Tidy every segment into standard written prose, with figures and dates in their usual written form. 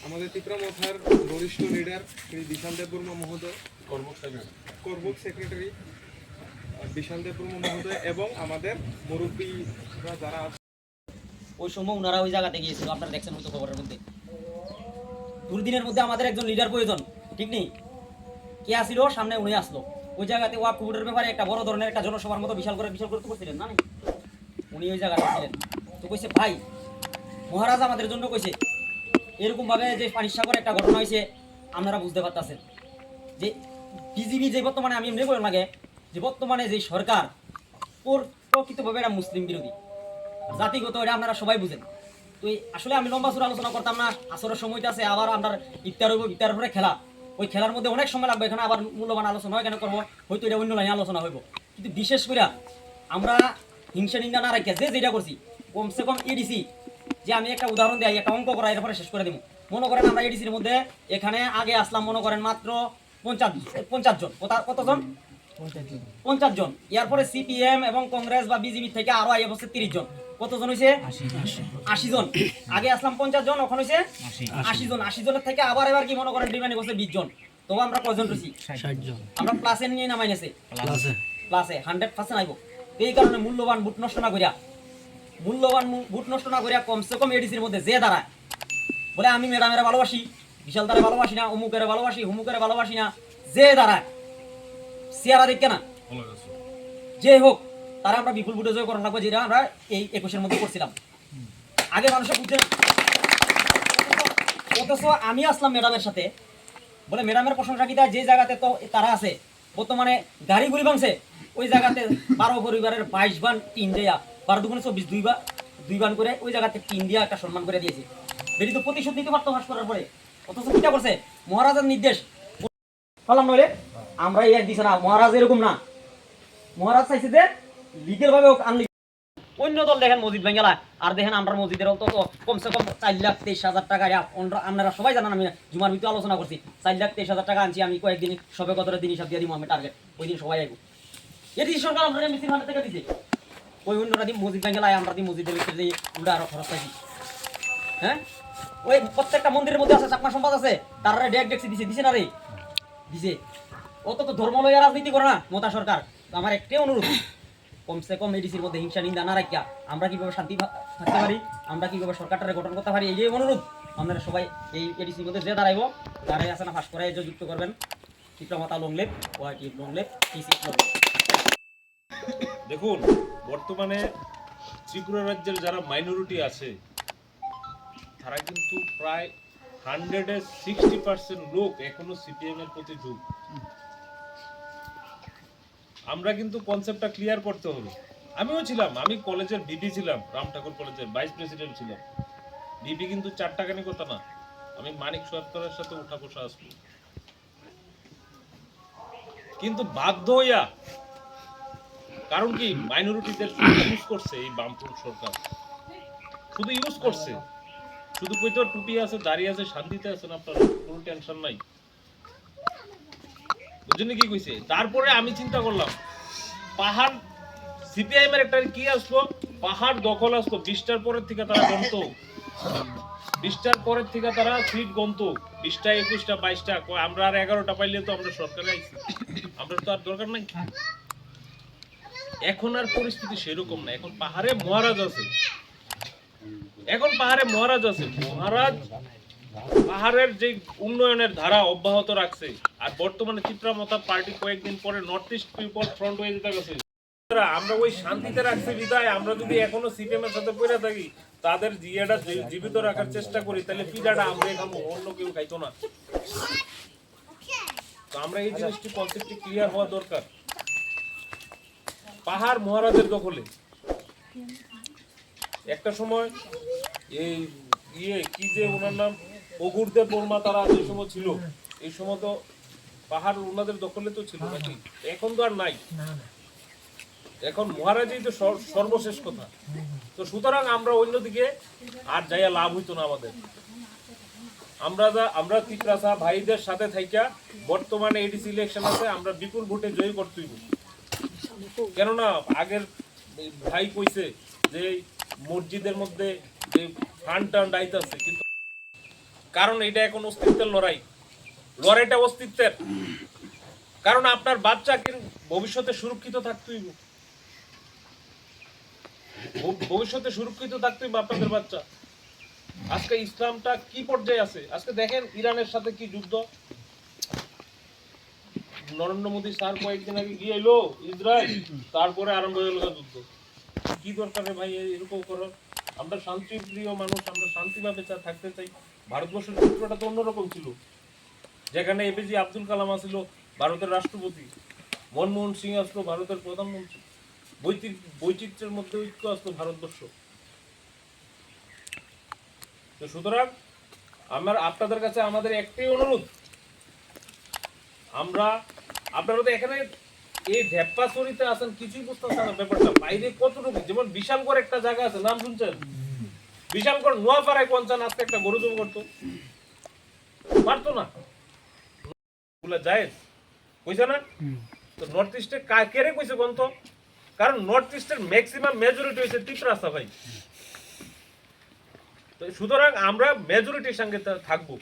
আমাদের তীব্রমথার বরিষ্ঠ লিডার শ্রী বিশাল দেববর্মা মহোদয়, করবুক সেক্রেটারি বিশাল দেববর্মা মহোদয় এবং আমাদের মুরব্বীরা যারা ওই সময় ওনারা ওই জায়গাতে গিয়েছিল, আপনারা দেখছেন হয়তো খবরের মধ্যে। দুর্দিনের মধ্যে আমাদের একজন লিডার প্রয়োজন, ঠিক নেই? কে আসিল সামনে? উনি আসলো। ওই জায়গাতে ওয়াকফ বোর্ডের ব্যাপারে একটা বড় ধরনের একটা জনসভার মতো বিশাল করে তো করছিলেন না? উনি ওই জায়গাতে ছিলেন। তো কইছে ভাই মহারাজ আমাদের জন্য কইছে এরকম ভাবে যে পানির সাগরে একটা ঘটনা হয়েছে, আপনারা বুঝতে পারতেছেন যে বিজিবি যে বর্তমানে, আমি এমনি বললাম আগে, যে বর্তমানে যে সরকার প্রকৃতভাবে এটা মুসলিম বিরোধী, জাতিগত, এটা আপনারা সবাই বুঝেন। তো আসলে আমি লম্বা সুর আলোচনা করতাম না, আসরের সময়টা আছে, আবার আপনার ইফতার হইব, ইফতারের পরে খেলা, ওই খেলার মধ্যে অনেক সময় লাগবে, এখানে আবার মূল্যবান আলোচনা হয় কেন করবো, হয়তো এটা অন্য লাইনে আলোচনা হইব। কিন্তু বিশেষ করে আমরা হিংসা নিন্দা না রাখিয়া যে যেটা করছি, কমসে কম এডিসি, যে আমি একটা উদাহরণ দিই, একটা অঙ্ক করা, এরপরে শেষ করে দিব। মনে করেন আমরা এডিসির মধ্যে এখানে আগে আসলাম মনে করেন মাত্র 50 জন। কতজন? 50 জন। এরপরে সিপিএম এবং কংগ্রেস বা বিজেপি থেকে আরো আইয়ে বসে 30 জন। কতজন হয়েছে? 80 জন। আগে আসলাম 50 জন, ওখানে হয়েছে 80 জন। 80 জনের থেকে আবার এবার কি মনে করেন ডিমান্ড করছে 20 জন। তবে আমরা কয়জন রয়েছি? 60 জন। আমরা প্লাসে নিয়ে নামাই নেছে, প্লাসে 100% আইব। এই কারণে মূল্যবান ভোট নষ্ট না করিয়া কমসে কম এডিসির মধ্যে যে দাঁড়ায় বলে আমি ম্যাডামের ভালোবাসি, বিশাল দ্বারা ভালোবাসি না, অমুকের ভালোবাসি, হুমুকের ভালোবাসি না, যে দাঁড়ায় চেয়ারা দেখে না, যে হোক তারা আমরা বিপুল ভোটে জয় করার লাগবে, যেটা আমরা এই 21-এর মধ্যে করছিলাম। আগে মানুষের বুঝতে, অথচ আমি আসলাম ম্যাডামের সাথে, বলে ম্যাডামের প্রশংসা কি যে জায়গাতে তো তারা আছে বর্তমানে গাড়ি ঘুরি ভাঙছে, ওই জায়গাতে 12 পরিবারের 22 বান টিন দেয়া, 12 দুগুণে 24, 2 বান করে ওই জায়গাতে টিন দিয়া একটা সম্মান করে দিয়েছে। বেরি তো প্রতিশোধ নিতে পারতো হাস করার পরে, অথচ কিটা করছে? মহারাজের নির্দেশ বললাম নইলে আমরা এই দিছে না, মহারাজ এরকম না। মহারাজ চাইছে যে লিগেল ভাবে আনলি। অন্য দল দেখেন মসজিদ ভেঙ্গেলা, আর দেখেন আমরা মসজিদের তো কমসে কম 4,23,000 টাকা। আপনারা সবাই জানেন, আমি জুমার ভিতরে আলোচনা করছি, 4,23,000 টাকা আনছি আমি। কয়েকদিন সবে কতটা দিন হিসাব দিয়ে দিব আমি টার্গেট, ওই দিন সবাই আইব। এটি সরকার আমরা মিছিল ফান্ড থেকে দিছে। ওই অন্যরা দিন মসজিদ ভেঙ্গেলায়, আমরা দিন মসজিদের ভিতরে দিয়ে উল্টা আরো খরচ পাইছি। হ্যাঁ, ওই প্রত্যেকটা মন্দিরের মধ্যে আছে চাকমা সম্পাদ আছে, তারা ডেকছি দিছে না রে? দিছে। অত তো ধর্ম লইয়া রাজনীতি করে না মোতা সরকার। আমার একটাই অনুরোধ, কমসে কম এডিসির মধ্যে হিংসা নিন্দা না রাখিয়া আমরা কিভাবে শান্তি থাকতে পারি, আমরা কিভাবে সরকারটারে গঠন করতে পারি, এই যে অনুরোধ। আপনারা সবাই এই এডিসির মধ্যে যে দাঁড়াইব, তারাই আছে না ফাঁস করে যুক্ত করবেন। তীব্রমথা লংলেপ, ওয়াইটি লংলেপ, টিসি লংলেপ। দেখুন, বর্তমানে ত্রিপুরা রাজ্যের যারা মাইনরিটি আছে তারা কিন্তু প্রায় 160% লোক এখনো সিপিএম এর প্রতি ঝুঁক। আমরা কিন্তু কনসেপ্টটা ক্লিয়ার করতে হবে। আমিও ছিলাম, আমি কলেজের বিপি ছিলাম, রাম ঠাকুর কলেজের ভাইস প্রেসিডেন্ট ছিলাম। বিপি কিন্তু 4 টাকানি কথা না, আমি মানিক সরকারের সাথে উঠা বসা আসবো। কিন্তু বাধ্য হইয়া, কারণ কি মাইনরিটিদের ইউজ করছে এই বামপুর সরকার, শুধু ইউজ করছে। শুধু কইতো টুপি আছে, দাঁড়িয়ে আছে, শান্তিতে আছেন আপনারা, কোনো টেনশন নাই। বুঝছেন কি কইছে? তারপরে আমি চিন্তা করলাম, পাহাড় সিপিআইএম এর একটা কি আসলো, পাহাড় দখল আসলো। 20টার পরের থেকে তারা গন্ত, 20টার পরের থেকে তারা সিট গন্ত, 20টা 21টা 22টা, আমরা আর 11টা পাইলে তো আমরা সরকারে আইছি, আমরা তো আর দরকার নাই। এখন আর পরিস্থিতি সেরকম না, এখন পাহাড়ে মহারাজ আছে, মহারাজ পাহাড়ের যে উন্নয়নের ধারা অব্যাহত রাখছে। আর বর্তমানে তীব্রমথা পার্টি কয়েকদিন পরে নর্থ ইস্ট পিপল ফ্রন্ট হয়ে যেতে গেছে। আমরা ওই শান্তিতে রাখছি বিদায়, আমরা যদি এখনো সিপিএম এর সাথে পড়ে থাকি, তাদের জিয়াটা জীবিত রাখার চেষ্টা করি, তাহলে পিজাটা আমরা খাবো, অন্য কেউ খাইতো না। তো আমরা এই জিনিসটি কনসেপ্টটি ক্লিয়ার হওয়া দরকার। পাহাড় মহারাজের দখলে একটা সময় এই কি যে ওনার নাম অগুরদেব বর্মা, তারা যে সময় ছিল, এই সময় তো পাহাড় ওনাদের দখলে তো ছিল নাকি? এখন তো আর নাই, এখন মহারাজই তো সর্বশেষ কথা। তো সুতরাং আমরা অন্যদিকে আর যাইয়া লাভ হইতো না আমাদের। আমরা তিপ্রাসা ভাইদের সাথে থাইকা, বর্তমানে এডিসি ইলেকশন আছে, আমরা বিপুল ভোটে জয়ী করতেই। কেননা আগের ভাই কইছে যে এই মসজিদের মধ্যে যে ফান্ড টান্ড আইতাছে, কিন্তু কারণ এটা এখন অস্তিত্বের লড়াইটা অস্তিত্বের। কারণ আপনার বাচ্চা কিন্তু ভবিষ্যতে সুরক্ষিত থাকতেই, ভবিষ্যতে সুরক্ষিত থাকতেই আপনাদের বাচ্চা। আজকে ইসলামটা কি পর্যায়ে আছে? আজকে দেখেন ইরানের সাথে কি যুদ্ধ, নরেন্দ্র মোদী স্যার কয়েকদিন আগে গিয়ে এলো ইসরায়েল, তারপরে আরম্ভ হয়ে গেল যুদ্ধ। কি দরকার রে ভাই এরকম করার? আমরা শান্তিপ্রিয় মানুষ, আমরা শান্তিভাবে থাকতে চাই। ভারতবর্ষের চিত্রটা তো অন্যরকম ছিল, যেখানে এপিজে আব্দুল কালাম আসছিল ভারতের রাষ্ট্রপতি, মনমোহন সিং আসলো ভারতের প্রধানমন্ত্রী, বৈচিত্র্যের মধ্যে ঐক্য আসলো ভারতবর্ষ। তো সুতরাং আপনাদের কাছে আমাদের একটাই অনুরোধ, আপনারা তো এখানে এই ঢেপ্পাছড়িতে আছেন, কিছুই বুঝতেছেন না ব্যাপারটা। বাইরে কতটুকু, যেমন বিশালগড় একটা জায়গা আছে, নাম শুনছেন? বিশালগড় নোয়াপাড়ায় পঞ্চান আজকে একটা গরু জমি করতো, পারতো না, যায় কইছে না? তো নর্থ ইস্টে কেড়ে কইছে গন্ত, কারণ নর্থ ইস্টের ম্যাক্সিমাম মেজরিটি হয়েছে তিপ্রাসা ভাই। তো সুতরাং আমরা মেজরিটির সঙ্গে থাকবো।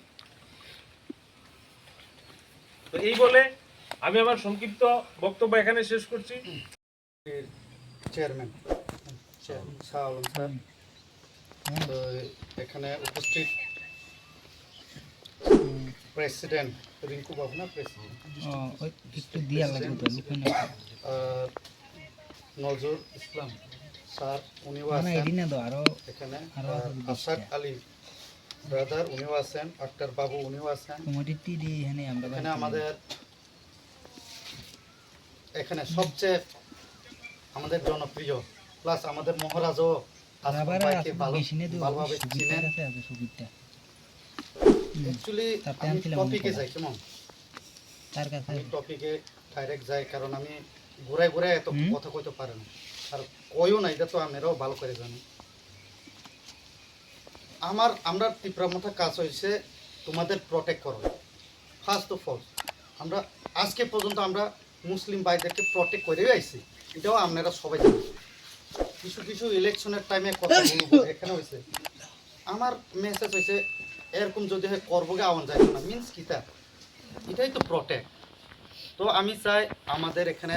তো এই বলে আমি আমার সংক্ষিপ্ত বক্তব্য এখানে শেষ করছি। চেয়ারম্যান শাহ আলম স্যার, তো এখানে উপস্থিত প্রেসিডেন্ট রিঙ্কু বাবু না, প্রেসিডেন্ট নজরুল ইসলাম স্যার, উনিও আছেন এখানে, আসাদ আলী ব্রাদার উনিও আছেন, আক্তার বাবু উনিও আছেন এখানে। আমাদের এখানে সবচেয়ে আমাদের জনপ্রিয় প্লাস আমাদের মহারাজও ভালোভাবে চিনেন। অ্যাকচুয়ালি আমি টপিকে যাই, কেমন আমি টপিকে ডাইরেক্ট যাই, কারণ আমি ঘুরাই ঘুরাই এত কথা কইতে পারে না, আর কইও না, এটা তো আমরাও ভালো করে জানি। আমরা তীব্রমতা কাজ হয়েছে তোমাদের প্রটেক্ট করো। ফার্স্ট অফ অল আমরা আজকে পর্যন্ত আমরা মুসলিম ভাইদেরকে প্রটেক্ট করে আইছি, এটাও আপনারা সবাই জানেন। কিছু কিছু ইলেকশনের টাইমে কথা বলবো এখানে হয়েছে, আমার মেসেজ হয়েছে এরকম যদি হয় করবোগে আওয়ান যায় না, মিনস কিতা, এটাই তো প্রটেক্ট। তো আমি চাই আমাদের এখানে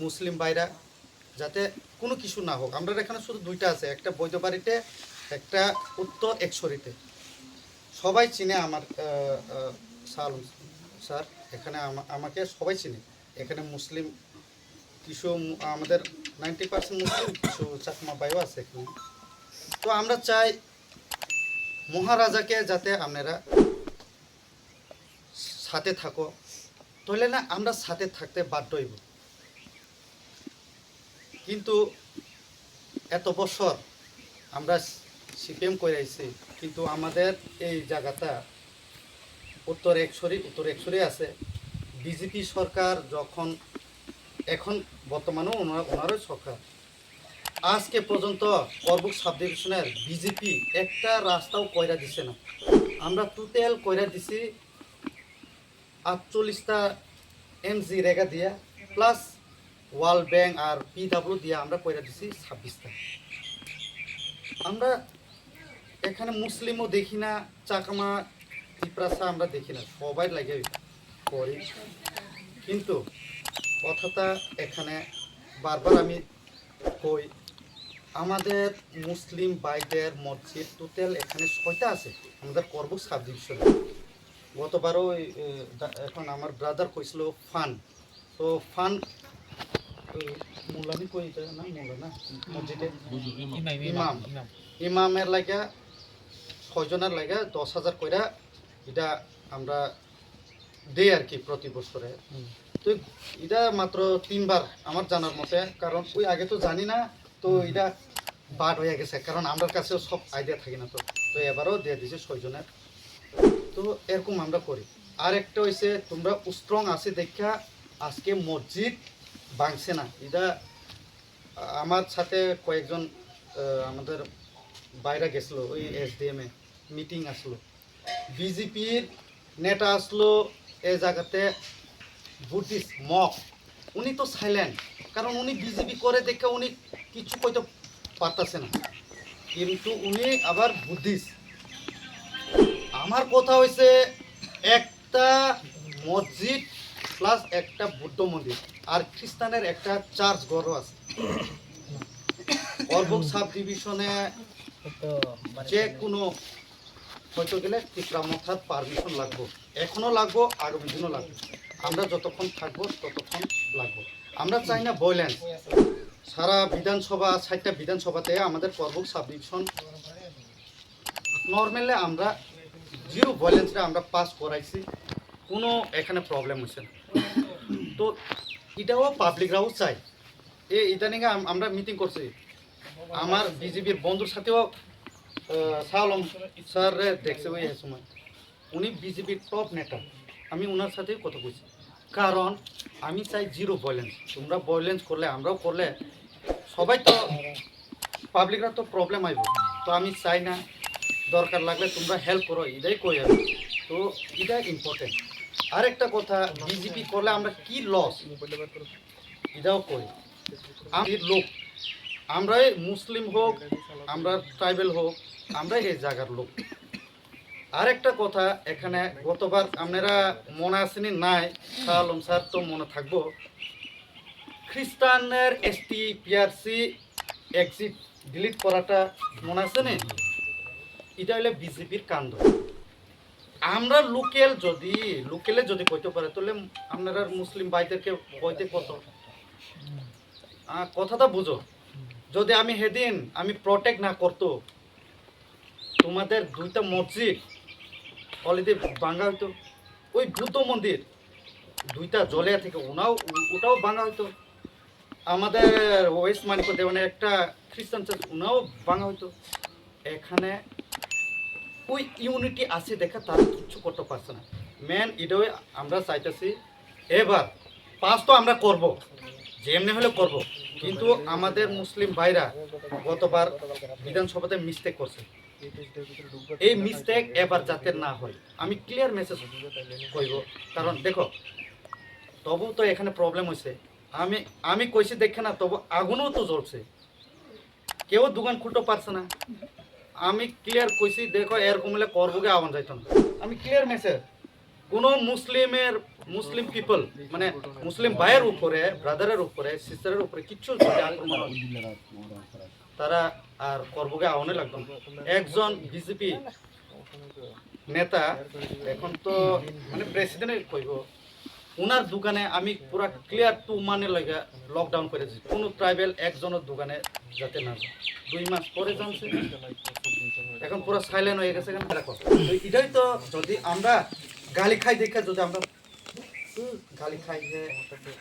মুসলিম ভাইরা যাতে কোনো কিছু না হোক। আমরা এখানে শুধু দুইটা আছে, একটা বৈদ্যবাড়িতে, একটা উত্তর একশরীতে। সবাই চিনে আমার সালম স্যার, এখানে আমাকে সবাই চিনে। এখানে মুসলিম কিছু আমাদের 90% মুসলিম, কিছু চাকমা ভাইও আছে এখানে। তো আমরা চাই মহারাজাকে যাতে আপনারা সাথে থাকো, তাহলে না আমরা সাথে থাকতে বাধ্য হইব। কিন্তু এত বছর আমরা সিপিএম করে আইছি, কিন্তু আমাদের এই জায়গাটা উত্তর একশরী আছে। বিজেপি সরকার যখন এখন বর্তমানেও ওনারই সরকার, আজকে পর্যন্ত করবুক সাব ডিভিশনের বিজেপি একটা রাস্তাও কইরা দিছে না। আমরা টোটাল কইরা দিছি 48টা এমজি রেগা দিয়া প্লাস ওয়ার্ল্ড ব্যাংক আর পিডাব্লিউ দিয়া আমরা কইরা দিছি 26টা। আমরা এখানে মুসলিমও দেখি না, চাকমা ত্রিপ্রাসা আমরা দেখি না, সবাই লাগে করি। কিন্তু কথাটা এখানে বারবার আমি কই, আমাদের মুসলিম ভাইদের মসজিদ টোটাল এখানে 6টা আছে আমাদের করবুক সাব ডিভিশনে। গতবারও এখন আমার ব্রাদার কইছিল ফান, তো ফান মুলানি কই না, মুলা না মসজিদে ইমামের লাগা 6 জনের লাগা 10,000 কইরা এটা আমরা দেই আর কি প্রতি বছরে। তো এটা মাত্র 3বার আমার জানার মতে, কারণ ওই আগে তো জানি না, তো এটা বাদ হয়ে গেছে, কারণ আমার কাছেও সব আইডিয়া থাকে না। তো এবারও দিয়ে দিছে 6 জনের। তো এরকম আমরা করি। আর একটা হয়েছে তোমরা স্ট্রং আছে দেখা আজকে মসজিদ ভাঙছে না। এটা আমার সাথে কয়েকজন আমাদের বাইরে গেছিলো, ওই এসডিএম এ মিটিং আসলো, বিজেপির নেতা আসলো এই জায়গাতে বুদ্ধিস্ট মক উনি তো সাইলেন্ট, কারণ উনি বিজেপি করে দেখে উনি কিছু কইতে পারতেছে না, কিন্তু উনি আবার বুদ্ধিস্ট। আমার কথা হয়েছে একটা মসজিদ প্লাস একটা বুদ্ধ মন্দির আর খ্রিস্টানের একটা চার্চ ঘরও আছে। অর্বক সাব ডিভিশনে যে কোনো হয়তো গেলে তীব্রামথার পারমিশন লাগবো, এখনো লাগবো, আগামী দিনও লাগবে। আমরা যতক্ষণ থাকবো ততক্ষণ লাগবো। আমরা চাই না ভায়োলেন্স। সারা বিধানসভা 60টা বিধানসভাতে আমাদের অর্বক সাব ডিভিশন নর্মালি আমরা জিরো ভায়োলেন্সে আমরা পাস করাইছি, কোনো এখানে প্রবলেম হয়েছে না। তো এটাও পাবলিকরাও চাই। ইদানিং আমরা মিটিং করছি, আমার বিজেপির বন্ধুর সাথেও শাহ আলম স্যার দেখছে ওই সময়, উনি বিজেপির টপ নেতা, আমি ওনার সাথেই কথা বলছি। কারণ আমি চাই জিরো ভায়োলেন্স। তোমরা ভায়োলেন্স করলে আমরাও করলে সবাই তো পাবলিকরা তো প্রবলেম আইব। তো আমি চাই না, দরকার লাগলে তোমরা হেল্প করো, এটাই কই আমি। তো এটা ইম্পর্টেন্ট। আরেকটা কথা, বিজেপি করলে আমরা কি লস এটাও কই। আমি লোক, আমরা মুসলিম হোক, আমরা ট্রাইবেল হোক, আমরা এই জায়গার লোক। আরেকটা কথা, এখানে গতবার আপনারা মনে আসেনি নাই, শাহ আলম স্যার তো মনে থাকবো, খ্রিস্টানের এসটি পিআরসি এক্সিট ডিলিট করাটা মনে আছে না? এটা হলে বিজেপির কাণ্ড। আমরা লোকেলে যদি কইতে পারে, তাহলে আপনারা মুসলিম ভাইদেরকে কইতে কত কথাটা বুঝো। যদি আমি সেদিন আমি প্রটেক্ট না করতো, তোমাদের 2টা মসজিদ অলরেডি ভাঙা হইতো, ওই বুদ্ধ মন্দির 2টা জলিয়া থেকে ওটাও ভাঙা হইতো, আমাদের ওয়েস্ট মানিকপুর দেওয়ানের একটা খ্রিস্টান চার্চ ওনাও ভাঙা হইতো। এখানে ওই ইউনিটি আছে দেখা তারা কিচ্ছু করতে পারছে না। মেন এটাও আমরা চাইতেছি, এবার পাস তো আমরা করব, যেমনি হলে করব, কিন্তু আমাদের মুসলিম ভাইরা গতবার বিধানসভাতে মিস্টেক করছে, এই মিস্টেক এবার যাতে না হয় আমি ক্লিয়ার মেসেজ কইব। কারণ দেখো, তবু তো এখানে প্রবলেম হয়েছে, আমি কইছি দেখে না, তবু আগুনও তো জ্বলছে, কেউ দোকান খুলতে পারছে না। আমি ক্লিয়ার কইছি, দেখো এরকম হলে করবগে আওয়ান যাইত না। আমি ক্লিয়ার মেসেজ, কোনো মুসলিম পিপল মানে মুসলিম ভাইয়ের উপরে, ব্রাদারের উপরে, সিস্টারের উপরে কিচ্ছু যদি আক্রমণ হয়, তারা আর করবগে আওয়ানে লাগতো না। একজন বিজেপি নেতা এখন তো মানে প্রেসিডেন্ট কইব, ওনার দোকানে আমি পুরা ক্লিয়ার টু মানে লাগে লকডাউন করেছি, কোনো ট্রাইবেল একজনের দোকানে যাতে না যায়। 2 মাস পরে জানছে, এখন পুরো সাইলেন্ট হয়ে গেছে। দেখো এটাই তো, যদি আমরা গালি খাই দেখে যদি আমরা গালি খাই যে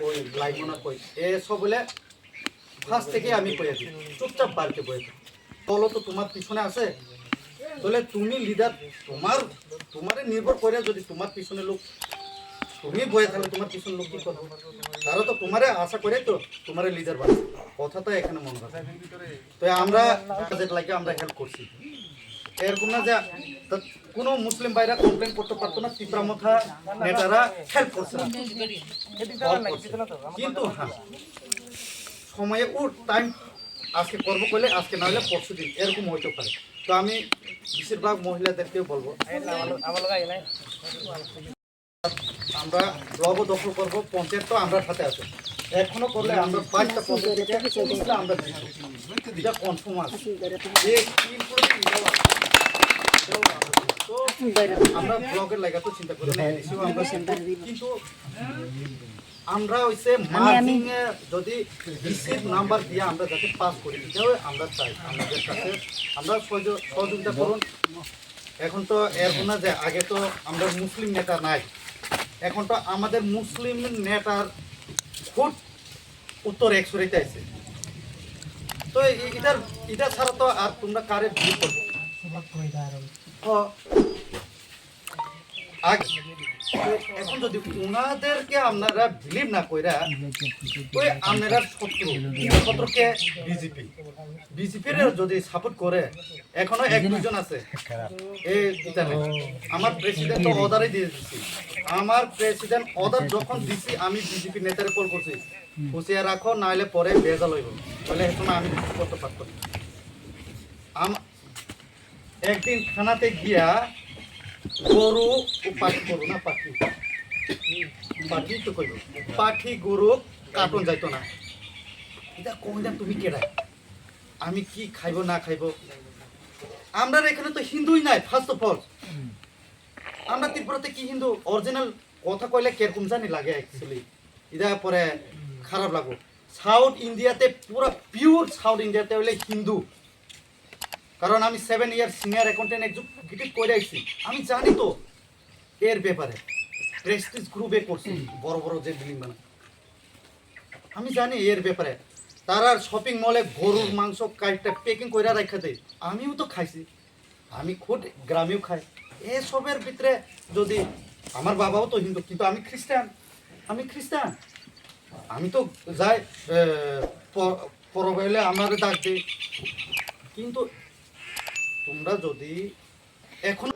ওই লাইমনা কই এসব বলে ফার্স্ট থেকে আমি কয়ে দিই, চুপচাপ বাড়িতে বয়ে দিই। বলো তো তোমার পিছনে আছে, তাহলে তুমি লিডার, তোমারে নির্ভর করে যদি তোমার পিছনে লোক তুমি বয়ে থাকলে তোমার পিছনে লোক কি করবে? তারা তো তোমারে আশা করে তো তোমারে লিডার বানাবে, কথাটা এখানে মনে রাখবে। তো আমরা কাজের লাগে আমরা হেল্প করছি, এরকম না যে কোনো মুসলিম ভাইরা কমপ্লেন করতে পারতো না, তীব্রামথা নেতারা হেল্প করছে না। কিন্তু হ্যাঁ, সময়ে ওর টাইম আজকে করবো করলে আজকে না হলে পরশু দিন এরকম হইতে পারে। তো আমি বেশিরভাগ মহিলাদেরকেও বলবো, আমরা ব্লগও দখল করবো, পঞ্চায়েত তো আমরা সাথে আছে, এখনো করলে আমরা 5টা পঞ্চায়েত আমরা এটা কনফার্ম আছে যে আমরা ব্লগের লাগা তো চিন্তা করি না, কিন্তু আমরা হইছে মার্কিং এ যদি রিসিভ নাম্বার দিয়ে আমরা যাতে পাস করি, এটাও আমরা চাই। আমাদের কাছে আমরা সহযোগিতা করুন। এখন তো এরকম না যে আগে তো আমরা মুসলিম নেতা নাই, এখন তো আমাদের মুসলিম নেতার ফুট উত্তর 100 আছে। তো এটা ছাড়া তো আর তোমরা কারে বিয়ে করবো? তো এখন যদি ওনাদেরকে আপনারা বিলিভ না কইরা ওই আপনারা শত্রুকে বিজেপির যদি সাপোর্ট করে এখনো এক দুজন আছে এই ইতালি আমার প্রেসিডেন্ট তো অর্ডারই দিয়ে দিচ্ছি আমার প্রেসিডেন্ট অর্ডার যখন দিছি আমি বিজেপি নেতারে কল করছি হুঁশিয়ার রাখো নাহলে পরে ভেজাল হইব বলে এখন আমি কিছু করতে পারতাম একদিন থানাতে গিয়া গরু ও পাখি গরু না পাখি পাখি তো কইব পাখি গরু কার্টুন যাইতো না এটা কইনা তুমি কেডা আমি কি খাইব না খাইব আমরা এখানে তো হিন্দুই নাই ফার্স্ট অফ অল আমরা ত্রিপুরাতে কি হিন্দু অরিজিনাল কথা কইলে কিরকম জানি লাগে অ্যাকচুয়ালি এটা পরে খারাপ লাগো সাউথ ইন্ডিয়াতে পুরো পিওর সাউথ ইন্ডিয়াতে হইলে হিন্দু কারণ আমি 7 ইয়ার সিনিয়র অ্যাকাউন্টেন্ট এক্সিকিউটিভ করে আইছি আমি জানি তো এর ব্যাপারে প্রেস্টিজ গ্রুপে করছি বড় বড় যে বিল্ডিং বানায় আমি জানি এর ব্যাপারে তারা শপিং মলে গরুর মাংস কাইটা প্যাকিং করে রাখা দেয় আমিও তো খাইছি আমি খুদ গ্রামেও খাই এসবের ভিতরে যদি আমার বাবাও তো হিন্দু কিন্তু আমি খ্রিস্টান আমি তো যাই পরবাইলে আমার ডাক দিই কিন্তু তোমরা যদি এখন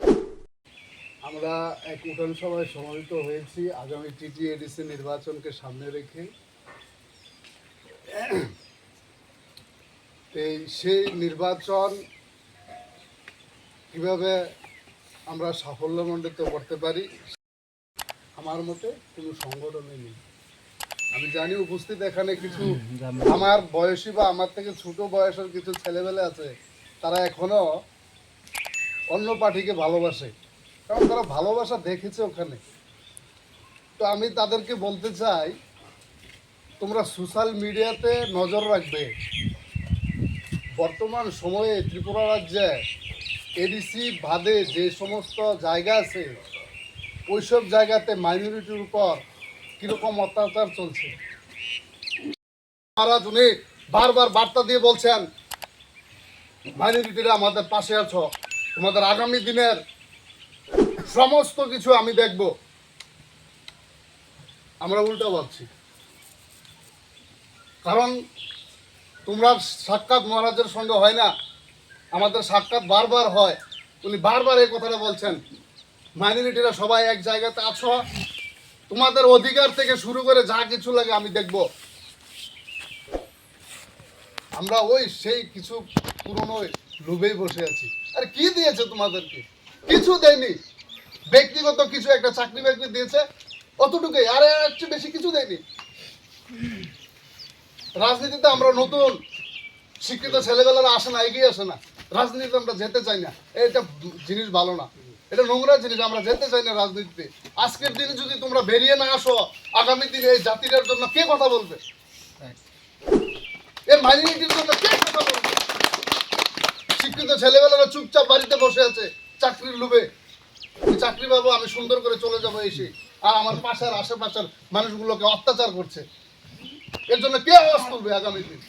আমরা এক উঠান সভায় সমাবেত হয়েছি আগামী টিটিএডিসি নির্বাচনকে সামনে রেখে সেই নির্বাচন কিভাবে আমরা সাফল্যমণ্ডিত করতে পারি আমার মতে কোনো সংগঠনে নেই আমি জানি উপস্থিত এখানে কিছু আমার বয়সী বা আমার থেকে ছোট বয়সের কিছু ছেলেমেলে আছে তারা এখনো অন্য পার্টিকে ভালোবাসে কারণ তারা ভালোবাসা দেখেছে ওখানে তো আমি তাদেরকে বলতে চাই তোমরা সোশ্যাল মিডিয়াতে নজর রাখবে বর্তমান সময়ে ত্রিপুরা রাজ্যে এডিসি বাদে যে সমস্ত জায়গা আছে ওইসব জায়গাতে মাইনরিটির উপর কিরকম অত্যাচার চলছে মহারাজ উনি বারবার বার্তা দিয়ে বলছেন মাইনরিটিরা আমাদের পাশে আছো তোমাদের আগামী দিনের সমস্ত কিছু আমি দেখব আমরা উল্টো ভাবছি কারণ তোমরা সাক্ষাৎ মহারাজের সঙ্গে হয় না আমাদের সাক্ষাৎ বারবার হয় উনি বারবার এই কথাটা বলছেন মাইনরিটিরা সবাই এক জায়গাতে আছো তোমাদের অধিকার থেকে শুরু করে যা কিছু লাগে আমি দেখব আমরা ওই সেই কিছু পুরনো লোভেই বসে আছি আর কি দিয়েছে তোমাদেরকে কিছু দেয়নি ব্যক্তিগত কিছু একটা চাকরি বাকরি দিয়েছে অতটুকুই আর একটু বেশি কিছু দেয়নি রাজনীতিতে আমরা নতুন শিক্ষিত ছেলেবেলারা আসে না এগিয়ে আসে না রাজনীতিতে আমরা যেতে চাই না এটা জিনিস ভালো না এটা নোংরা জিনিস আমরা যেতে চাই না রাজনীতিতে আজকের দিনে যদি তোমরা বেরিয়ে না আসো আগামী দিনে এই জাতিটার জন্য কে কথা বলবে এই মাইনরিটির জন্য কে কথা বলবে শিক্ষিত ছেলেবেলারা চুপচাপ বাড়িতে বসে আছে চাকরির লোভে চাকরি পাবো আমি সুন্দর করে চলে যাবো এসে আর আমার পাশের আশেপাশের মানুষগুলোকে অত্যাচার করছে এর জন্য কে আওয়াজ তুলবে আগামী দিন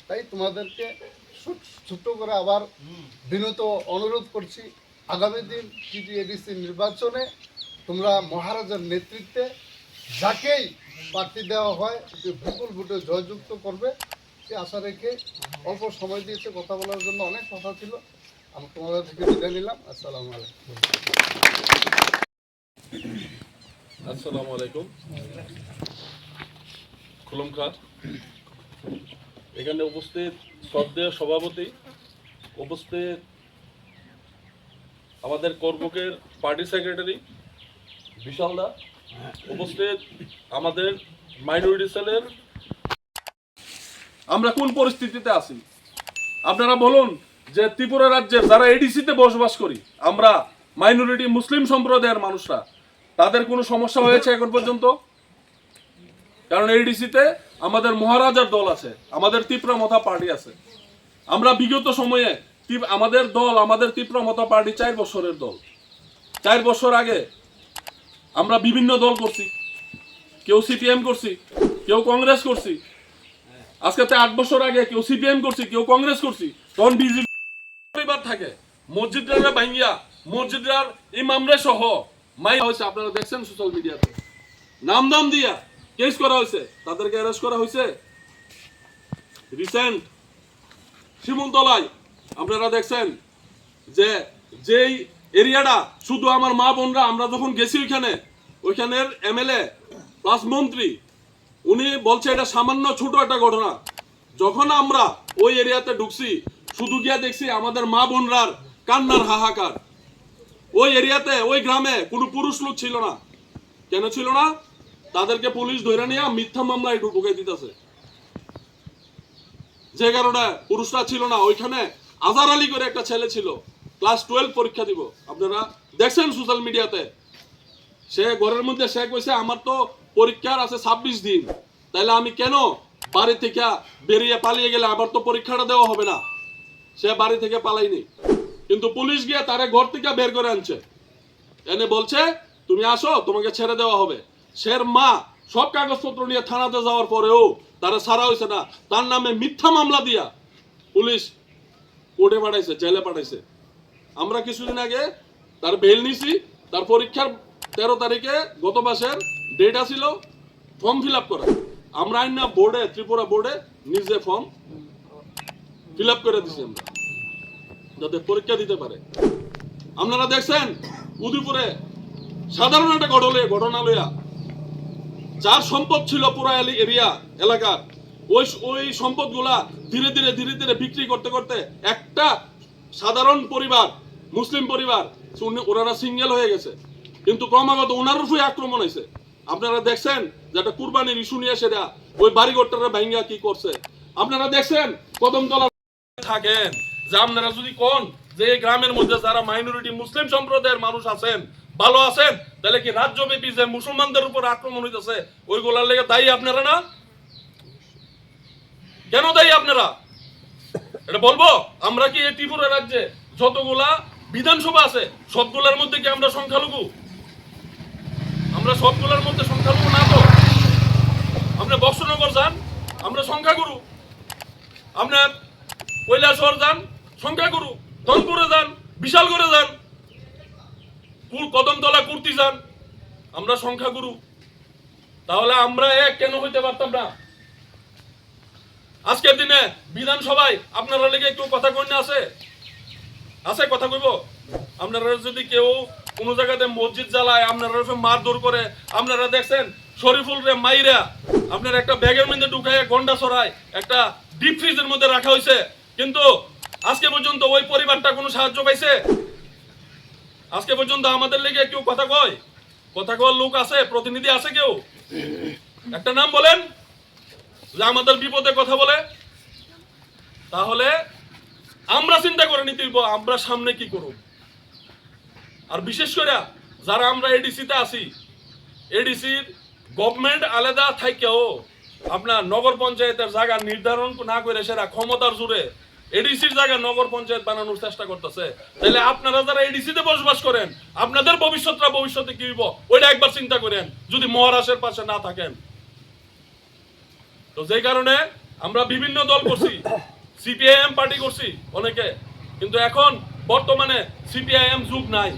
তাই তোমাদেরকে ছোট্ট করে আবার বিনত অনুরোধ করছি আগামী দিন টিটিএডিসি নির্বাচনে তোমরা মহারাজার নেতৃত্বে যাকেই প্রার্থী দেওয়া হয় বিপুল ভোটে জয়যুক্ত করবে সে আশা রেখে অল্প সময় দিয়েছে কথা বলার জন্য অনেক কথা ছিল আমি তোমাদের থেকে বিদায় নিলাম আসসালামু আলাইকুম আসসালামু আলাইকুম খুলুমখা এখানে উপস্থিত শ্রদ্ধেয় সভাপতি উপস্থিত আমাদের করবুকের পার্টি সেক্রেটারি বিশালদা উপস্থিত আমাদের মাইনরিটি সেলের আমরা কোন পরিস্থিতিতে আছি আপনারা বলুন যে ত্রিপুরা রাজ্যের যারা এডিসিতে বসবাস করি আমরা মাইনরিটি মুসলিম সম্প্রদায়ের মানুষরা তাদের কোনো সমস্যা হয়েছে এখন পর্যন্ত কারণ এডিসিতে আমাদের মহারাজার দল আছে আমাদের তীব্রমতা পার্টি আছে আমরা বিগত সময়ে আমাদের দল আমাদের তীব্রমতা পার্টি 4 বছরের দল 4 বছর আগে আমরা বিভিন্ন দল করছি কেউ সিপিএম করছি কেউ কংগ্রেস করছি আজকে 8 বছর আগে কেউ সিপিএম করছি কেউ কংগ্রেস করছি তখন বিজেপি পরিবার থাকে মসজিদরা ভাঙ্গিয়া মসজিদের ইমামরে সহ মাই হয়েছে, আপনারা দেখছেন সোশ্যাল মিডিয়াতে, নাম দাম দিয়া কেস করা হয়েছে, তাদেরকে অ্যারেস্ট করা হয়েছে। রিসেন্ট শিমুলতলায় আপনারা দেখছেন যে যেই এরিয়াটা শুধু আমার মা বোনরা, আমরা যখন গেছি ওইখানের এমএলএ প্লাস মন্ত্রী উনি বলছে এটা সামান্য ছোট একটা ঘটনা। যখন আমরা ওই এরিয়াতে ঢুকছি শুধু গিয়া দেখছি আমাদের মা বোনরার কান্নার হাহাকার। ওই এরিয়াতে ওই গ্রামে কোনো পুরুষ লোক ছিল না। কেন ছিল না? তাদেরকে পুলিশ ধরে নিয়ে মিথ্যা মামলা একটু ঢুকাই দিতেছে, যে কারণে পুরুষরা ছিল না। ওইখানে আজার আলী করে একটা ছেলে ছিল, ক্লাস 12 পরীক্ষা দিব, আপনারা দেখছেন সোশ্যাল মিডিয়াতে। সে ঘরের মধ্যে সে কইছে আমার তো পরীক্ষার আছে 26 দিন, তাইলে আমি কেন বাড়ি থেকে বেরিয়ে পালিয়ে গেলে আমার তো পরীক্ষাটা দেওয়া হবে না। সে বাড়ি থেকে পালাইনি, কিন্তু পুলিশ গিয়ে তারে ঘর থেকে বের করে আনছে, এনে বলছে তুমি আসো, তোমাকে ছেড়ে দেওয়া হবে। সের মা সব কাগজপত্র নিয়ে থানাতে যাওয়ার পরেও তারা ছাড়া হয়েছে না, তার নামে মিথ্যা মামলা দিয়া পুলিশ কোর্টে পাঠাইছে, জেলে পাঠাইছে। আমরা কিছুদিন আগে তার বেল নিছি, তার পরীক্ষার 13 তারিখে গত মাসের ডেট আছিল ফর্ম ফিল আপ করা। আমরা আইন না বোর্ডে, ত্রিপুরা বোর্ডে নিজে ফর্ম ফিল আপ করে দিছি আমরা, যাতে পরীক্ষা দিতে পারে। আপনারা দেখছেন উদয়পুরে সাধারণ একটা ঘটনা লইয়া যার সম্পদ ছিল পুরা এরিয়া এলাকার, ওই সম্পদগুলা ধীরে ধীরে বিক্রি করতে করতে একটা সাধারণ পরিবার, মুসলিম পরিবার, ওনারা সিঙ্গেল হয়ে গেছে, কিন্তু ক্রমাগত ওনার উপরে আক্রমণ হয়েছে। আপনারা দেখছেন যে একটা কুরবানির ইস্যু নিয়ে সেটা ওই বাড়িঘরটারে ভাঙ্গা কি করছে। আপনারা দেখছেন কদমতলা থাকেন, যে আপনারা যদি কোন যে এই গ্রামের মধ্যে যারা মাইনরিটি মুসলিম সম্প্রদায়ের মানুষ আছেন, ভালো আছেন, তাহলে কি রাজ্যব্যাপী যে মুসলমানদের উপর আক্রমণ হইতেছে ওইগুলার লেগে দায়ী আপনারা না? কেন দায়ী আপনারা? এটা বলবো। আমরা কি এই ত্রিপুরা রাজ্যে যতগুলা বিধানসভা আছে সবগুলোর মধ্যে কি আমরা সংখ্যালঘু? আমরা সবগুলোর মধ্যে সংখ্যালঘু না তো। আপনি বক্সনগর যান, আমরা সংখ্যাগুরু। আপনার কৈলাসহর যান, সংখ্যাগুরু। ধনপুরে যান, বিশালগড়ে যান, কদমতলা কুর্তি যান, আমরা সংখ্যাগুরু। তাহলে আমরা এক কেন হইতে পারতাম না? আজকের দিনে বিধানসভায় আপনারা লেগে একটু কথা কই না? আছে কথা কইব? আপনারা যদি কেউ কোন জায়গাতে মসজিদ জ্বালায়, আপনারা মারধর করে, আপনারা দেখছেন শরীফুল রে মাইরা আপনার একটা ব্যাগের মধ্যে ঢুকাইয়া গন্ডা ছড়ায় একটা ডিপ ফ্রিজের মধ্যে রাখা হয়েছে, কিন্তু আজকে পর্যন্ত ওই পরিবারটা কোনো সাহায্য পাইছে? আজকে পর্যন্ত আমাদের লেগে কেউ কথা কয়? কথা কওয়ার লোক আছে? প্রতিনিধি আছে কেউ? একটা নাম বলেন যে আমাদের বিপদে কথা বলে। তাহলে আমরা চিন্তা করে নিতে দিব আমরা সামনে কি করব। আর বিশেষ করে যারা আমরা এডিসিতে আছি, এডিসির গভর্নমেন্ট আলাদা থাকেও আপনার নগর পঞ্চায়েতের জায়গা নির্ধারণ না করে সেরা ক্ষমতার জোরে এডিসির জায়গা নগর পঞ্চায়েত বানানোর চেষ্টা করতেছে। তাহলে আপনারা যারা এডিসিতে বসবাস করেন, আপনাদের ভবিষ্যতে কি হইব ওইটা একবার চিন্তা করেন, যদি মহারাষ্ট্রের পাশে না থাকেন। তো যে কারণে আমরা বিভিন্ন দল করছি, সিপিআইএম পার্টি করছি অনেকে, কিন্তু এখন বর্তমানে সিপিআইএম যুগ নাই।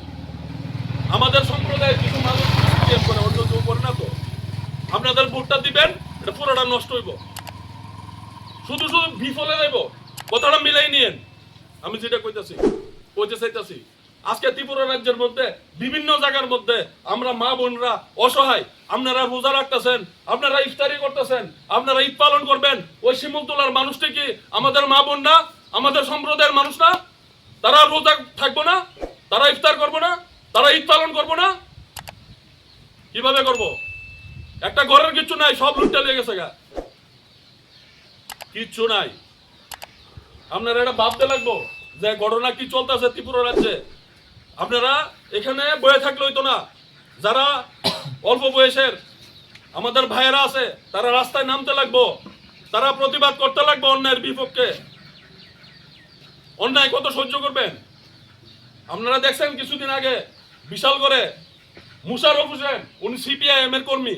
আমাদের সম্প্রদায়ের কিছু মানুষ সিপিএম করে, অন্য কেউ করে না। তো আপনাদের ভোটটা দিবেন, এটা পুরোটা নষ্ট হইব, শুধু বিফলে যাইব। কথাটা মিলাই নিয়েন। আমি যেটা কইতে চাইতেছি, আজকে ত্রিপুরা রাজ্যের মধ্যে বিভিন্ন জায়গার মধ্যে আমরা মা বোনরা অসহায়। আপনারা রোজা রাখতেছেন, আপনারা ইফতারি করতেছেন, আপনারা ঈদ পালন করবেন। ওই শিমুলতলার মানুষটি কি আমাদের মা বোন না? আমাদের সম্প্রদায়ের মানুষ না? তারা রোজা থাকবো না? তারা ইফতার করবো না? তারা ঈদ পালন করবো না? কিভাবে করব? একটা ঘরের কিচ্ছু নাই, সব লুটটা লেগে গেছে গা, কিচ্ছু নাই। আপনারা এটা ভাবতে লাগবো যে ঘটনা কি চলতেছে ত্রিপুরা রাজ্যে। আপনারা এখানে বয়ে থাকলে হইতো না। যারা অল্প বয়সের আমাদের ভাইয়েরা আছে তারা রাস্তায় নামতে লাগবো, তারা প্রতিবাদ করতে লাগবো অন্যায়ের বিপক্ষে। অন্যায় কত সহ্য করবেন? আপনারা দেখছেন কিছুদিন আগে বিশালগড়ে মুশারফ হোসেন, উনি সিপিআইএম এর কর্মী,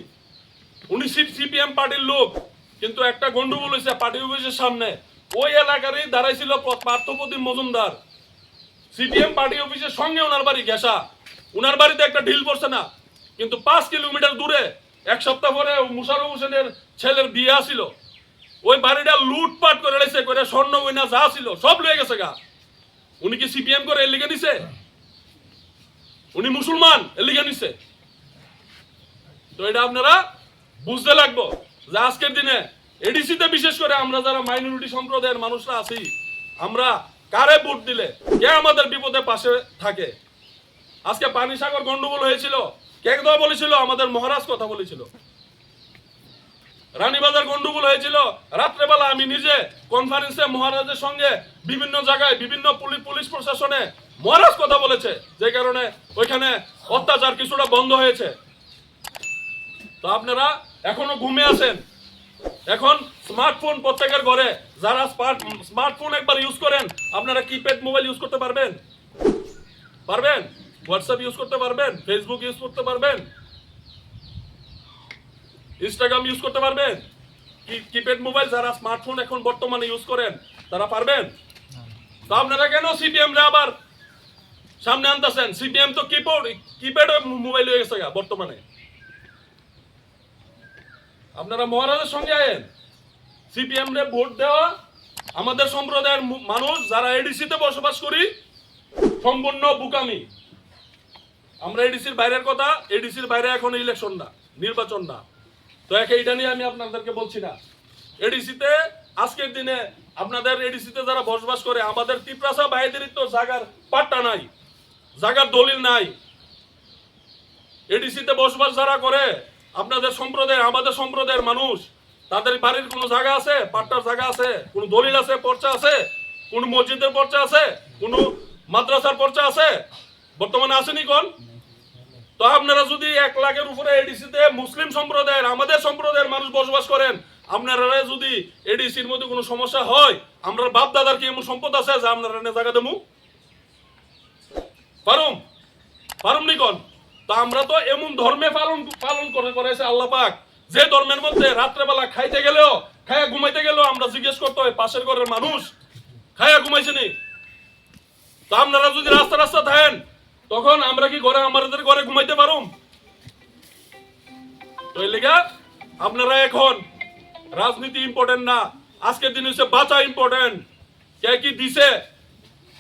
উনি সিপিএম পার্টির লোক, কিন্তু একটা গন্ডগোল হয়েছে পার্টি অফিসের সামনে। ওই এলাকারই দাঁড়াইছিল পার্থপ্রতিম মজুমদার, সিপিএম পার্টি অফিসের সঙ্গে ওনার বাড়ি ঘেঁষা, ওনার বাড়িতে একটা ঢিল পড়ছে না, কিন্তু 5 কিলোমিটার দূরে 1 সপ্তাহ পরে মুশাররফ হোসেনের ছেলের বিয়ে আসিল, ওই বাড়িটা লুটপাট করে রেখেছে, করে স্বর্ণ গয়না যা ছিল সব লয়ে গেছে গা। উনি কি সিপিএম করে এর লিগে নিছে? উনি মুসলমান এর লিগে নিছে? তো এটা আপনারা বুঝতে লাগবো যে আজকের দিনে এডিসিতে বিশেষ করে আমরা যারা মাইনরিটি সম্প্রদায়ের মানুষরা আছি, আমরা কারে ভোট দিলে কে আমাদের বিপদে পাশে থাকে। আজকে পানিসাগর গন্ডগোল হয়েছিল, কে কথা বলেছিল? আমাদের মহারাজ কথা বলেছিল। রানীবাজার গন্ডগোল হয়েছিল, রাত্রেবেলা আমি নিজে কনফারেন্সে মহারাজের সঙ্গে বিভিন্ন জায়গায় বিভিন্ন পুলিশ প্রশাসনে মহারাজ কথা বলেছে, যে কারণে ওইখানে অত্যাচার কিছুটা বন্ধ হয়েছে। তো আপনারা এখনো ঘুমে আছেন। এখন স্মার্টফোন প্রত্যেকের ঘরে, যারা স্মার্টফোন একবার ইউজ করেন, আপনারা কিপ্যাড মোবাইল ইউজ করতে পারবেন? পারবেন? হোয়াটসঅ্যাপ ইউজ করতে পারবেন? ফেসবুক ইউজ করতে পারবেন? ইনস্টাগ্রাম ইউজ করতে পারবেন? কিপ্যাড মোবাইল যারা স্মার্টফোন এখন বর্তমানে ইউজ করেন তারা পারবেন? তো আপনারা কেন সিপিএম রে আবার সামনে আনতেছেন? সিপিএম তো কিপ্যাড মোবাইল হয়ে গেছে বর্তমানে। আপনারা মহারাজের সঙ্গে আয়েন। সিপিএম রে ভোট দেওয়া আমাদের সম্প্রদায়ের মানুষ যারা এডিসিতে বসবাস করি সম্পূর্ণ বুকামি। আমরা এডিসির বাইরের কথা, এডিসির বাইরে এখন ইলেকশন না, নির্বাচন না। তো এইটা নিয়ে আমি আপনাদেরকে বলছি না। এডিসিতে আজকের দিনে আপনাদের এডিসিতে যারা বসবাস করে, আমাদের তিপ্রাসা ভাইদেরই তো জায়গার পাট্টা নাই, জায়গার দলিল নাই। এডিসিতে বসবাস যারা করে আপনাদের সম্প্রদায়, আমাদের সম্প্রদায়ের মানুষ, তাদের বাড়ির কোনো জায়গা আছে? পাট্টার জায়গা আছে? কোনো দলিল আছে? পর্চা আছে? কোনো মসজিদের পর্চা আছে? কোনো মাদ্রাসার পর্চা আছে? বর্তমানে আসেনি কোন? তো আপনারা যদি 1 লাখের উপরে এডিসিতে মুসলিম সম্প্রদায়ের, আমাদের সম্প্রদায়ের মানুষ বসবাস করেন, আপনারা যদি এডিসির মধ্যে কোনো সমস্যা হয়, আমরা বাপ দাদার কি এমন সম্পদ আছে যে আপনারা জায়গা দেবো? পারুম নি কোন? তো আমরা তো এমন ধর্মে পালন করে করেছে আল্লাহ পাক, যে ধর্মের মধ্যে রাত্রেবেলা খাইতে গেলেও, খায়া ঘুমাইতে গেলেও আমরা জিজ্ঞেস করতে হয় পাশের ঘরের মানুষ খায়া ঘুমাইছে নি? তো আপনারা যদি রাস্তা থাকেন, তখন আমরা কি ঘরে আমাদের ঘরে ঘুমাইতে পারুম? তো এই লেগা আপনারা এখন রাজনীতি ইম্পর্টেন্ট না, আজকের দিন হচ্ছে বাঁচা ইম্পর্টেন্ট। কে কি দিছে,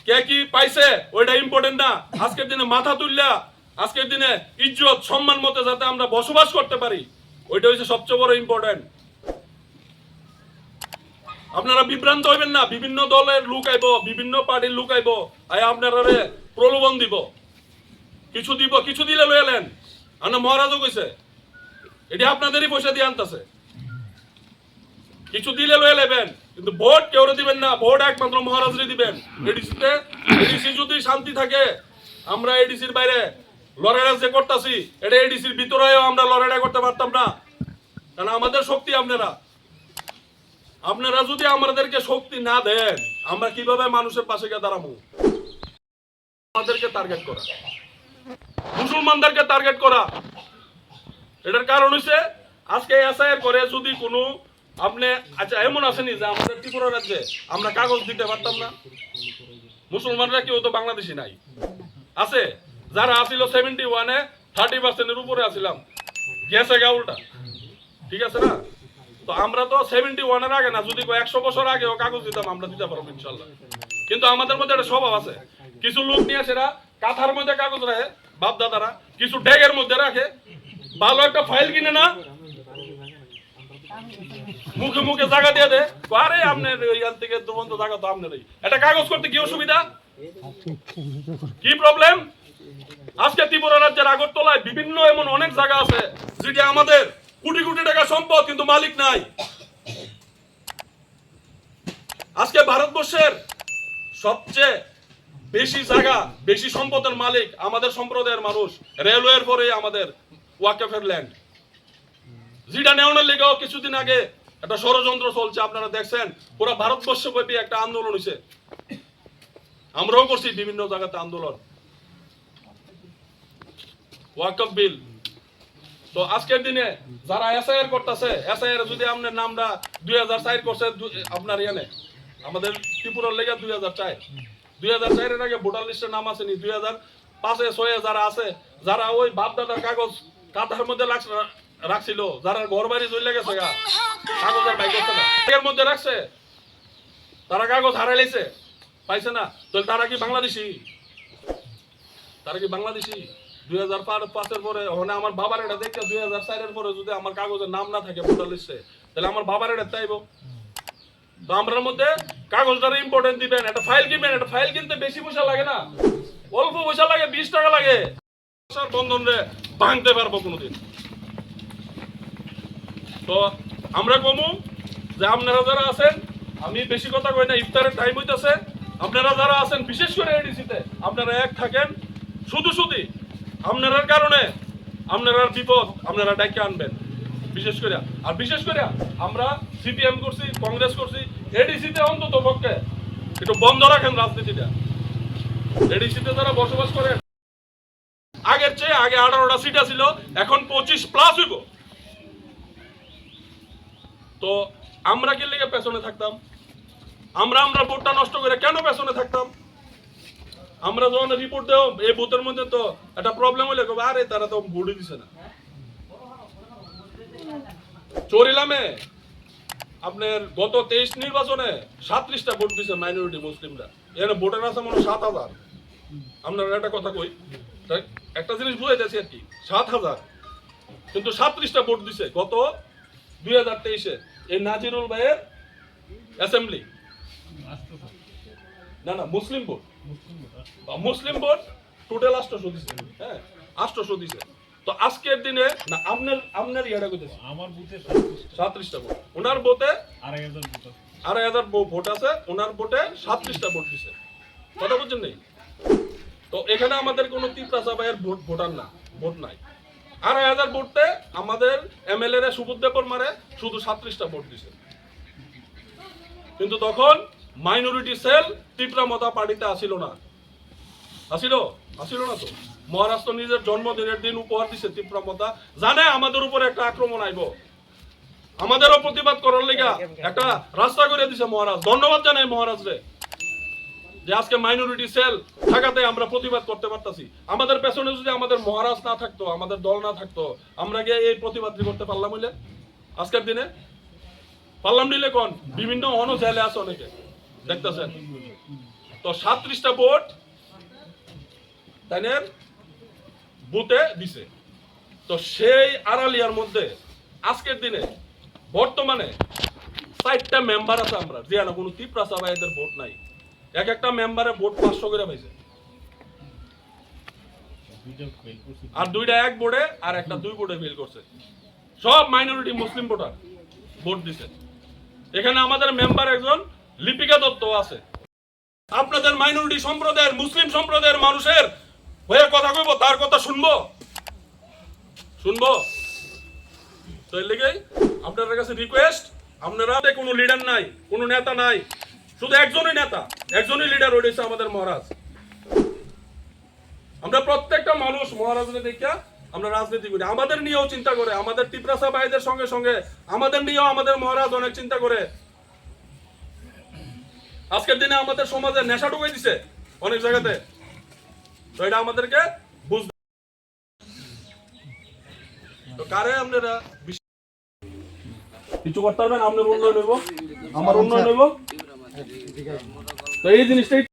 কে কি পাইছে ওইটা ইম্পর্টেন্ট না। আজকের দিনে মাথা তুললা, আজকের দিনে ইজ্জত সম্মান মতে যাতে আমরা বসবাস করতে পারি, ওইটা হচ্ছে সবচেয়ে বড় ইম্পর্টেন্ট। আপনারা বিভ্রান্ত হইবেন না। বিভিন্ন দলের লোক আইব, বিভিন্ন পার্টির লোক আইব, আপনারা প্রলোভন দিব, কিছু দিব, কিছু দিলে লয়ে এলেন। আমরা মহারাজও কইছে এটি আপনাদেরই পয়সা দিয়ে আনতেছে, কিছু দিলে লয়ে নেবেন, কিন্তু ভোট কেউ দিবেন না। ভোট একমাত্র মহারাজরে দিবেন। এডিসিতে এডিসি যদি শান্তি থাকে, আমরা এডিসির বাইরে লড়াইটা যে করতেছি, এটা এডিসির ভিতরেও আমরা লড়াইটা করতে পারতাম না, কারণ আমাদের শক্তি আপনারা যদি আমাদেরকে শক্তি না দেন, আমরা কিভাবে মানুষের পাশে গিয়ে দাঁড়াবো? আমাদেরকে টার্গেট করা, মুসলমানদেরকে টার্গেট করা, এটার কারণ হচ্ছে আজকে এসআইআর করে যদি কোনো আপনি, আচ্ছা এমন আসেনি যে আমাদের ত্রিপুরা রাজ্যে আমরা কাগজ দিতে পারতাম না? মুসলমানরা কেউ তো বাংলাদেশি নাই, আছে যারা আসিল 71-এ 30% উপরে আসিলাম, গেছে গা উল্টা, ঠিক আছে না? তো আমরা তো 71-এর আগে না, যদি 100 বছর আগেও কাগজ দিতাম আমরা দিতে পারবো ইনশাল্লাহ। কিন্তু আমাদের মধ্যে একটা স্বভাব আছে, কিছু লোক নিয়ে সেটা কাঁথার মধ্যে কাগজ রাখে বাপ দাদারা, কিছু ড্যাগের মধ্যে রাখে, ভালো একটা ফাইল কিনে না মুখে মুখে জায়গা দিয়ে দে, আরে আপনার ইয়ার থেকে দুরন্ত জায়গা তো আপনারই, এটা কাগজ করতে কি অসুবিধা, কি প্রবলেম? আজকে ত্রিপুরা রাজ্যের আগরতলায় বিভিন্ন এমন অনেক জায়গা আছে যেটি আমাদের কোটি কোটি টাকা সম্পদ, কিন্তু মালিক নাই। আজকে ভারতবর্ষের সবচেয়ে বেশি জায়গা, বেশি সম্পদের মালিক আমাদের সম্প্রদায়ের মানুষ। রেলওয়ের পরে আমাদের ওয়াকফের ল্যান্ড, যেটা নেওয়ানোর লেগেও কিছুদিন আগে একটা ষড়যন্ত্র চলছে, আপনারা দেখছেন। পুরো ভারতবর্ষব্যাপী একটা আন্দোলন হয়েছে, আমরাও করছি বিভিন্ন জায়গাতে আন্দোলন, ওয়াকফ বিল। তো আজকের দিনে যারা এসআইআর করতেছে, এসআইআর যদি আপনার নামটা 2004 করছে, আপনার ইয়ানে আমাদের ত্রিপুরার লেগে 2004, 2004 এর আগে ভোটার লিস্টের নাম আসেনি, 2005-এ 6-এ যারা আছে, যারা ওই বাপ দাদার কাগজ কাঁথার মধ্যে রাখছিল, যারা ঘর বাড়ি চলে গেছে গা, কাগজের বাইক করছে না, এর মধ্যে রাখছে, তারা কাগজ হারাইছে, পাইছে না, তাহলে তারা কি বাংলাদেশি? তারা কি বাংলাদেশি? 2005-এর পরে মানে আমার বাবার এটা দেখে 2004-এর পরে যদি আমার কাগজের নাম না থাকে ভোটার লিস্টে, তাহলে আমার বাবার এটা চাইবো। তো আমরার মধ্যে কাগজটার ইম্পর্টেন্ট দিবেন, একটা ফাইল কিনবেন, একটা ফাইল কিনতে বেশি পয়সা লাগে না, অল্প পয়সা লাগে, 20 টাকা লাগে, বন্ধন রে ভাঙতে পারবো কোনোদিন। তো আমরা কমু যে আপনারা যারা আছেন, আমি বেশি কথা কই না, ইফতারের টাইম হইতাছে, আপনারা যারা আছেন বিশেষ করে এডিসিতে আপনারা এক থাকেন, শুধু আপনার কারণে আপনারা বিপদ আপনারা ডাইকে আনবেন, বিশেষ করে। আর বিশেষ করে আমরা সিপিএম করছি, কংগ্রেস করছি, এডিসিতে অন্তত পক্ষে একটু বন্ধ রাখেন রাজনীতিটা। এডিসিতে যারা বসবাস করেন, আগের চেয়ে আগে 18টা সিট ছিল, এখন 25+ হইব। তো আমরা কি লেগে পেছনে থাকতাম? আমরা ভোটটা নষ্ট করে কেন পেছনে থাকতাম? আমরা যখন রিপোর্ট দেব এই বুথের মধ্যে তো একটা প্রবলেম হলে আরে তারা তো ভোটই দিছে না। চরিলামে আপনার গত 23 নির্বাচনে 37টা ভোট দিছে মাইনরিটি মুসলিমরা, এখানে ভোটার আছে মনে 7000। আপনারা একটা কথা কই, একটা জিনিস বুঝাইতেছি আর কি, 7000 কিন্তু 37টা ভোট দিছে গত 2023-এ এই নাজিরুল ভাইয়ের অ্যাসেম্বলি, না মুসলিম ভোট টোটাল 800 দিছে, হ্যাঁ 800 দিছে। তো আজকের দিনে না আপনার ইয়াটা কইতেছে আমার বুথে 37টা ভোট, ওনার ভোটে 2,500 ভোট আছে, ওনার ভোটে 37টা ভোট দিছে, কথা বুঝছেন নেই? তো এখানে আমাদের কোনো তিপ্রাসা ভাইয়ের ভোটার না, ভোট নাই। 2,500 ভোটে আমাদের এমএলএ রে সুবুদ্ধেপর মারে শুধু 37টা ভোট দিছে। কিন্তু তখন মাইনরিটি সেল তীব্রমতা পার্টিতে আসিল না, আসিল না তো। মহারাষ্ট্র নিজের জন্মদিনের দিন উপহার দিছে তীব্রমতা, জানে আমাদের উপরে একটা আক্রমণ আইব, আমাদেরও প্রতিবাদ করার লেগা একটা রাস্তা করে দিছে মহারাজ। ধন্যবাদ জানাই মহারাজরে যে আজকে মাইনরিটি সেল থাকাতে আমরা প্রতিবাদ করতে পারতাছি। আমাদের পেছনে যদি আমাদের মহারাজ না থাকতো, আমাদের দল না থাকতো, আমরা গিয়ে এই প্রতিবাদটি করতে পারলাম হইলে আজকের দিনে? পারলাম নিলে কোন বিভিন্ন জেলে আছে অনেকে দেখতেছেন। তো 37টা ভোট তাইনের বুথে দিছে। তো সেই আড়ালিয়ার মধ্যে আজকের দিনে বর্তমানে 4টা মেম্বার আছে আমরা, যে না কোনো তিপ্রাসা ভাইদের ভোট নাই, এক একটা মেম্বারে ভোট 500 করে পাইছে, আর 2টা 1 বোর্ডে আর একটা 2 বোর্ডে ফেল করছে। সব মাইনরিটি মুসলিম ভোটার ভোট দিছে। এখানে আমাদের মেম্বার একজন লিপিকা দত্ত আছে। আপনাদের মাইনরিটি সম্প্রদায়ের, মুসলিম সম্প্রদায়ের মানুষের হয়ে কথা কইব, তার কথা শুনবো। তো এর লেগেই আপনাদের কাছে রিকোয়েস্ট, আপনারা কোনো লিডার নাই, কোনো নেতা নাই, শুধু একজনই নেতা, একজনই লিডার, ওই হচ্ছে আমাদের মহারাজ। আমরা প্রত্যেকটা মানুষ মহারাজকে দেখা আমরা রাজনীতি করি, আমাদের নিয়েও চিন্তা করে, আমাদের তিপ্রাসা ভাইদের সঙ্গে সঙ্গে আমাদের নিয়েও আমাদের মহারাজ অনেক চিন্তা করে। আজকের দিনে আমাদের সমাজে নেশা ঢুকাই দিছে অনেক জায়গাতে, তো এটা আমাদেরকে বুঝতে। তো কারে আপনারা কিছু করতে পারবেন, আপনার উন্নয়ন হইব, আমার উন্নয়ন হইব। তো এই জিনিসটাই